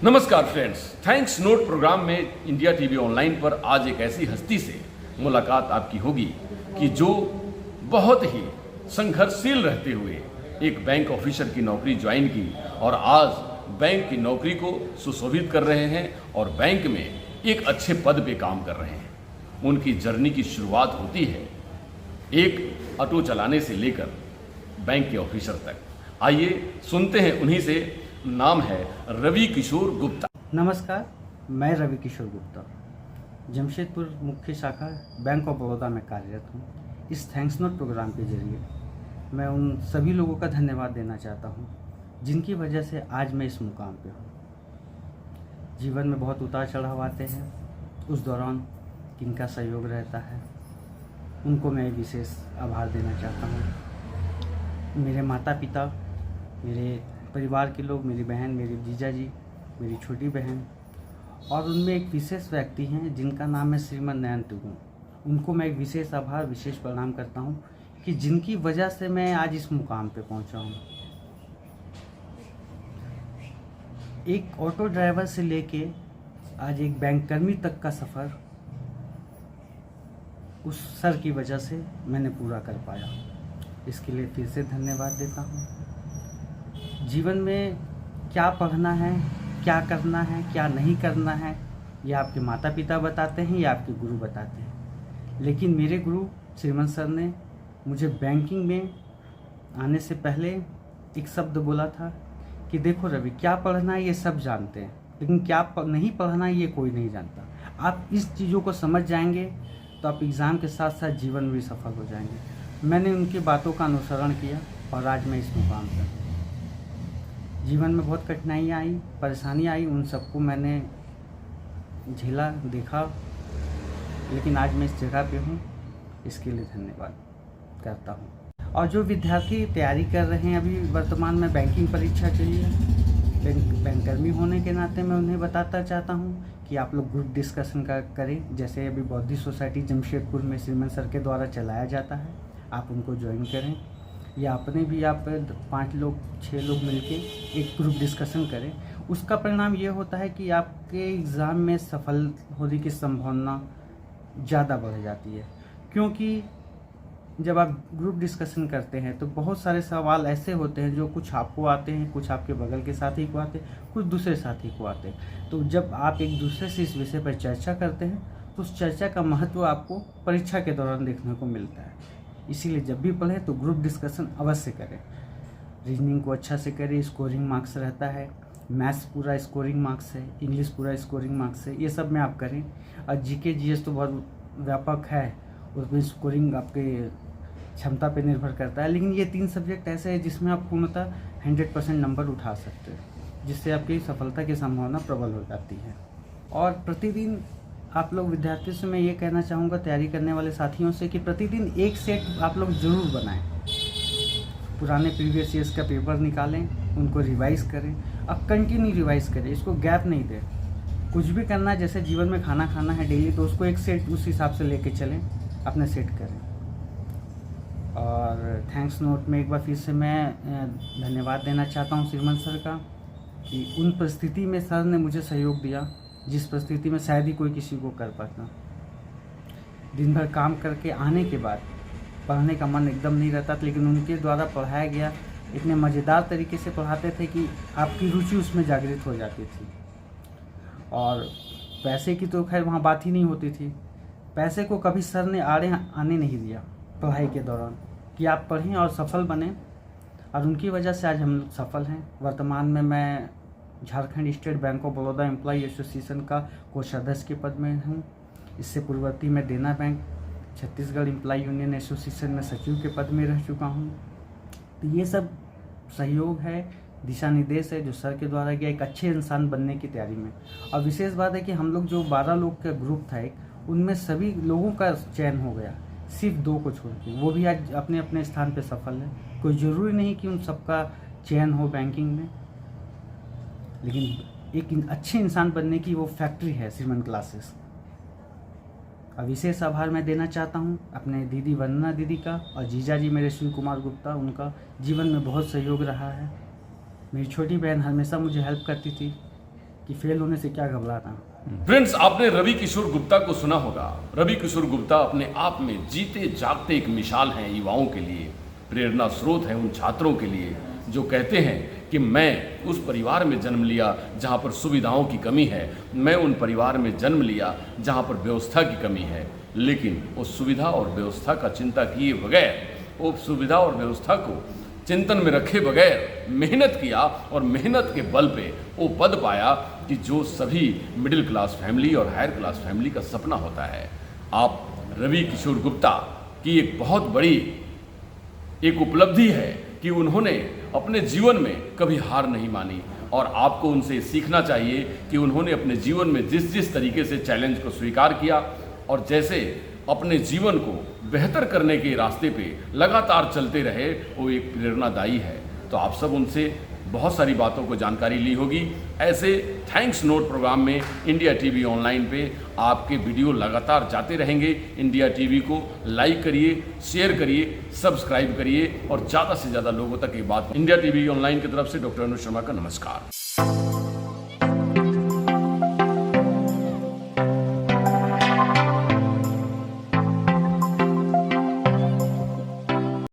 नमस्कार friends, thanks note programme में India TV online पर आज एक ऐसी हस्ती से मुलाकात आपकी होगी कि जो बहुत ही संघर्षशील रहते हुए एक बैंक ऑफिसर की नौकरी ज्वाइन की और आज बैंक की नौकरी को सुशोभित कर रहे हैं और बैंक में एक अच्छे पद पे काम कर रहे हैं। उनकी जर्नी की शुरुआत होती है एक ऑटो चलाने से लेकर बैंक के ऑफिसर तक। आइए सुनते हैं उन्हीं से। नाम है रवि किशोर गुप्ता। नमस्कार, मैं रवि किशोर गुप्ता जमशेदपुर मुख्य शाखा बैंक ऑफ बड़ौदा में कार्यरत हूँ। इस थैंक्स नोट प्रोग्राम के जरिए मैं उन सभी लोगों का धन्यवाद देना चाहता हूँ जिनकी वजह से आज मैं इस मुकाम पे हूँ। जीवन में बहुत उतार चढ़ाव आते हैं, उस दौरान किनका सहयोग रहता है उनको मैं विशेष आभार देना चाहता हूँ। मेरे माता पिता, मेरे परिवार के लोग, मेरी बहन, मेरे जीजा जी, मेरी छोटी बहन और उनमें एक विशेष व्यक्ति हैं जिनका नाम है श्रीमन नयन टुगु। उनको मैं एक विशेष आभार, विशेष प्रणाम करता हूँ कि जिनकी वजह से मैं आज इस मुकाम पे पहुँचा हूँ। एक ऑटो ड्राइवर से लेके आज एक बैंक कर्मी तक का सफ़र उस सर की वजह से मैंने पूरा कर पाया। इसके लिए फिर से धन्यवाद देता हूँ। जीवन में क्या पढ़ना है, क्या करना है, क्या नहीं करना है, ये आपके माता पिता बताते हैं या आपके गुरु बताते हैं। लेकिन मेरे गुरु श्रीमन सर ने मुझे बैंकिंग में आने से पहले एक शब्द बोला था कि देखो रवि, क्या पढ़ना है ये सब जानते हैं, लेकिन क्या नहीं पढ़ना है ये कोई नहीं जानता। आप इस चीज़ों को समझ जाएंगे तो आप एग्ज़ाम के साथ साथ जीवन में भी सफल हो जाएंगे। मैंने उनकी बातों का अनुसरण किया और आज मैं इस मुकाम पर हूँ। जीवन में बहुत कठिनाइयाँ आई, परेशानियाँ आई, उन सबको मैंने झेला, देखा, लेकिन आज मैं इस जगह पे हूँ। इसके लिए धन्यवाद करता हूँ। और जो विद्यार्थी तैयारी कर रहे हैं अभी वर्तमान में बैंकिंग परीक्षा के लिए, बैंककर्मी होने के नाते मैं उन्हें बताता चाहता हूँ कि आप लोग ग्रुप डिस्कशन करें। जैसे अभी बौद्धिक सोसाइटी जमशेदपुर में श्रीमन सर के द्वारा चलाया जाता है, आप उनको ज्वाइन करें या अपने भी आप 5 लोग 6 लोग मिलके एक ग्रुप डिस्कशन करें। उसका परिणाम ये होता है कि आपके एग्ज़ाम में सफल होने की संभावना ज़्यादा बढ़ जाती है, क्योंकि जब आप ग्रुप डिस्कशन करते हैं तो बहुत सारे सवाल ऐसे होते हैं जो कुछ आपको आते हैं, कुछ आपके बगल के साथी को आते हैं, कुछ दूसरे साथी को आते हैं। तो जब आप एक दूसरे से इस विषय पर चर्चा करते हैं तो उस चर्चा का महत्व आपको परीक्षा के दौरान देखने को मिलता है। इसीलिए जब भी पढ़ें तो ग्रुप डिस्कशन अवश्य करें। रीजनिंग को अच्छा से करें, स्कोरिंग मार्क्स रहता है, मैथ्स पूरा स्कोरिंग मार्क्स है, इंग्लिश पूरा स्कोरिंग मार्क्स है, ये सब में आप करें। और जीके जीएस तो बहुत व्यापक है, उसमें स्कोरिंग आपके क्षमता पे निर्भर करता है, लेकिन ये 3 सब्जेक्ट ऐसे हैं जिसमें आप पूर्णतः 100% नंबर उठा सकते हैं, जिससे आपकी सफलता की संभावना प्रबल हो जाती है। और प्रतिदिन आप लोग विद्यार्थियों से मैं ये कहना चाहूँगा, तैयारी करने वाले साथियों से, कि प्रतिदिन एक सेट आप लोग ज़रूर बनाएं। पुराने प्रीवियस ईयर्स का पेपर निकालें, उनको रिवाइज़ करें। अब कंटिन्यू रिवाइज़ करें, इसको गैप नहीं दें। कुछ भी करना है, जैसे जीवन में खाना खाना है डेली, तो उसको एक सेट उस हिसाब से लेके चलें, अपने सेट करें। और थैंक्स नोट में एक बार फिर से मैं धन्यवाद देना चाहता हूँ श्रीमन सर का कि उन परिस्थिति में सर ने मुझे सहयोग दिया जिस परिस्थिति में शायद ही कोई किसी को कर पाता। दिन भर काम करके आने के बाद पढ़ने का मन एकदम नहीं रहता, लेकिन उनके द्वारा पढ़ाया गया इतने मज़ेदार तरीके से पढ़ाते थे कि आपकी रुचि उसमें जागृत हो जाती थी। और पैसे की तो खैर वहाँ बात ही नहीं होती थी। पैसे को कभी सर ने आने नहीं दिया पढ़ाई के दौरान, कि आप पढ़ें और सफल बने। और उनकी वजह से आज हम लोग सफल हैं। वर्तमान में मैं Jharkhand state bank of Baroda employ association का कोष सदस्य के पद में हूँ। इससे पूर्ववर्ती मैं Dena bank Chhattisgarh employ union association में सचिव के पद में रह चुका हूँ। तो ये सब सहयोग है, दिशा निर्देश है जो सर के द्वारा गया एक अच्छे इंसान बनने की तैयारी में। और विशेष बात है कि हम लोग जो 12 लोग का ग्रुप था एक, उनमें सभी लोगों का चयन हो गया, सिर्फ 2 को छोड़ के। वो भी आज अपने अपने स्थान पे सफल है। कोई ज़रूरी नहीं कि उन सबका चयन हो बैंकिंग में, लेकिन एक अच्छे इंसान बनने की वो फैक्ट्री है श्रीमन क्लासेस। और विशेष आभार मैं देना चाहता हूँ अपने दीदी वंदना दीदी का और जीजा जी मेरे शिव कुमार गुप्ता, उनका जीवन में बहुत सहयोग रहा है। मेरी छोटी बहन हमेशा मुझे हेल्प करती थी कि फेल होने से क्या घबराना। फ्रेंड्स, आपने रवि किशोर गुप्ता को सुना होगा। रवि किशोर गुप्ता अपने आप में जीते जागते एक मिसाल हैं युवाओं के लिए, प्रेरणा स्रोत है उन छात्रों के लिए जो कहते हैं कि मैं उस परिवार में जन्म लिया जहाँ पर सुविधाओं की कमी है, मैं उन परिवार में जन्म लिया जहाँ पर व्यवस्था की कमी है, लेकिन उस सुविधा और व्यवस्था का चिंता किए बगैर, वो सुविधा और व्यवस्था को चिंतन में रखे बगैर मेहनत किया और मेहनत के बल पे वो पद पाया कि जो सभी मिडिल क्लास फैमिली और हायर क्लास फैमिली का सपना होता है। आप रवि किशोर गुप्ता की एक बहुत बड़ी एक उपलब्धि है कि उन्होंने अपने जीवन में कभी हार नहीं मानी, और आपको उनसे सीखना चाहिए कि उन्होंने अपने जीवन में जिस जिस तरीके से चैलेंज को स्वीकार किया और जैसे अपने जीवन को बेहतर करने के रास्ते पे लगातार चलते रहे, वो एक प्रेरणादायी है। तो आप सब उनसे बहुत सारी बातों को जानकारी ली होगी। ऐसे थैंक्स नोट प्रोग्राम में इंडिया टीवी ऑनलाइन पे आपके वीडियो लगातार जाते रहेंगे। इंडिया टीवी को लाइक करिए, शेयर करिए, सब्सक्राइब करिए और ज़्यादा से ज़्यादा लोगों तक ये बात। इंडिया टीवी ऑनलाइन की तरफ से डॉक्टर अनुज शर्मा का नमस्कार।